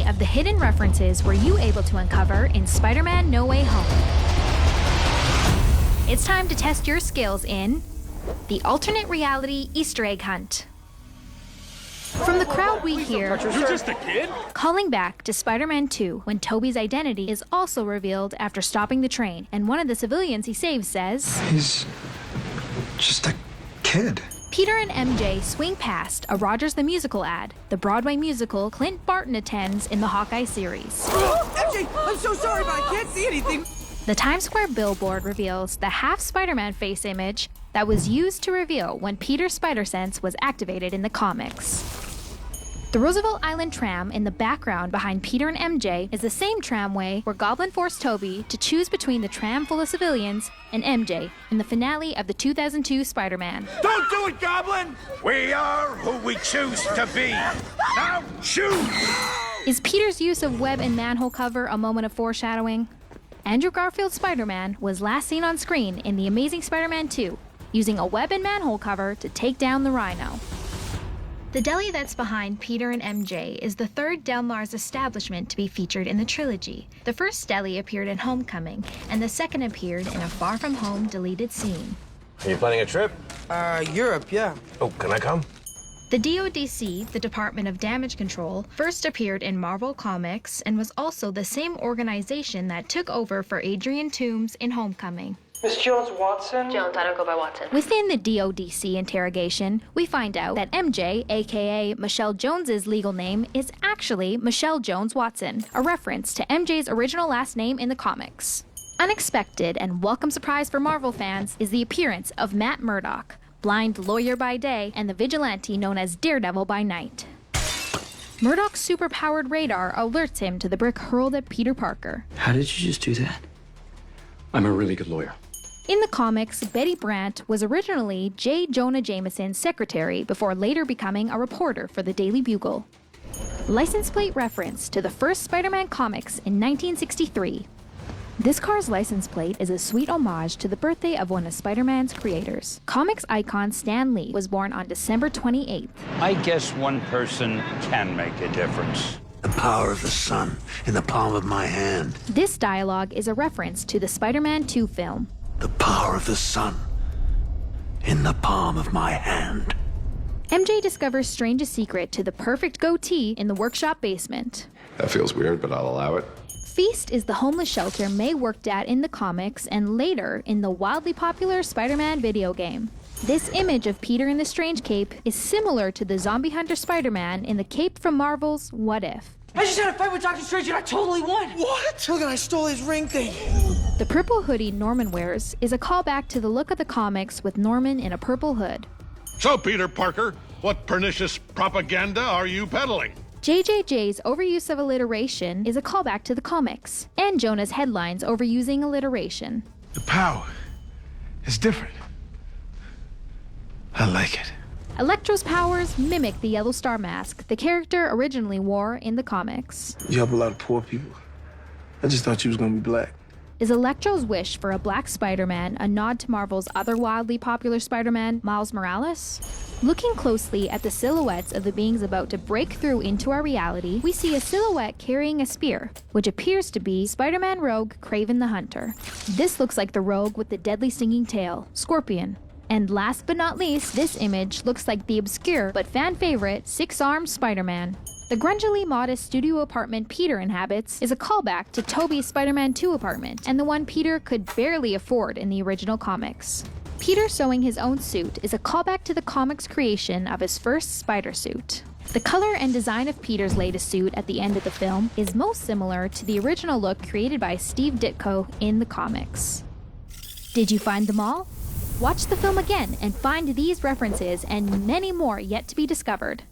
of the hidden references were you able to uncover in Spider-Man No Way Home? It's time to test your skills in the alternate reality Easter egg hunt. From the crowd we hear, "You're just a kid?" calling back to Spider-Man 2 when Tobey's identity is also revealed after stopping the train, and one of the civilians he saves says, "He's just a kid." Peter and MJ swing past a Rogers the Musical ad, the Broadway musical Clint Barton attends in the Hawkeye series. MJ, I'm so sorry, but I can't see anything. The Times Square billboard reveals the half Spider-Man face image that was used to reveal when Peter's Spider-Sense was activated in the comics. The Roosevelt Island tram in the background behind Peter and MJ is the same tramway where Goblin forced Tobey to choose between the tram full of civilians and MJ in the finale of the 2002 Spider-Man. Don't do it, Goblin! We are who we choose to be. Now choose! Is Peter's use of web and manhole cover a moment of foreshadowing? Andrew Garfield's Spider-Man was last seen on screen in The Amazing Spider-Man 2, using a web and manhole cover to take down the Rhino. The deli that's behind Peter and MJ is the third Del Mar's establishment to be featured in the trilogy. The first deli appeared in Homecoming, and the second appeared in a Far From Home deleted scene. Are you planning a trip? Europe, yeah. Oh, can I come? The DODC, the Department of Damage Control, first appeared in Marvel Comics and was also the same organization that took over for Adrian Toomes in Homecoming. Miss Jones-Watson? Jones, I don't go by Watson. Within the DODC interrogation, we find out that MJ, aka Michelle Jones's legal name, is actually Michelle Jones-Watson, a reference to MJ's original last name in the comics. Unexpected and welcome surprise for Marvel fans is the appearance of Matt Murdock, blind lawyer by day and the vigilante known as Daredevil by night. Murdock's superpowered radar alerts him to the brick hurled at Peter Parker. How did you just do that? I'm a really good lawyer. In the comics, Betty Brant was originally J. Jonah Jameson's secretary before later becoming a reporter for the Daily Bugle. License plate reference to the first Spider-Man comics in 1963. This car's license plate is a sweet homage to the birthday of one of Spider-Man's creators. Comics icon Stan Lee was born on December 28th. I guess one person can make a difference. The power of the sun in the palm of my hand. This dialogue is a reference to the Spider-Man 2 film. The power of the sun in the palm of my hand. MJ discovers Strange's secret to the perfect goatee in the workshop basement. That feels weird, but I'll allow it. Feast is the homeless shelter May worked at in the comics and later in the wildly popular Spider-Man video game. This image of Peter in the Strange cape is similar to the zombie hunter Spider-Man in the cape from Marvel's What If. I just had a fight with Doctor Strange and I totally won. What? Look, I stole his ring thing. The purple hoodie Norman wears is a callback to the look of the comics with Norman in a purple hood. So, Peter Parker, what pernicious propaganda are you peddling? JJJ's overuse of alliteration is a callback to the comics, and Jonah's headlines overusing alliteration. The power is different. I like it. Electro's powers mimic the Yellow Star mask the character originally wore in the comics. You help a lot of poor people. I just thought you was gonna be black. Is Electro's wish for a black Spider-Man a nod to Marvel's other wildly popular Spider-Man, Miles Morales? Looking closely at the silhouettes of the beings about to break through into our reality, we see a silhouette carrying a spear, which appears to be Spider-Man Rogue Kraven the Hunter. This looks like the Rogue with the deadly stinging tail, Scorpion. And last but not least, this image looks like the obscure but fan favorite six-armed Spider-Man. The grungily modest studio apartment Peter inhabits is a callback to Tobey's Spider-Man 2 apartment, and the one Peter could barely afford in the original comics. Peter sewing his own suit is a callback to the comics creation of his first spider suit. The color and design of Peter's latest suit at the end of the film is most similar to the original look created by Steve Ditko in the comics. Did you find them all? Watch the film again and find these references and many more yet to be discovered.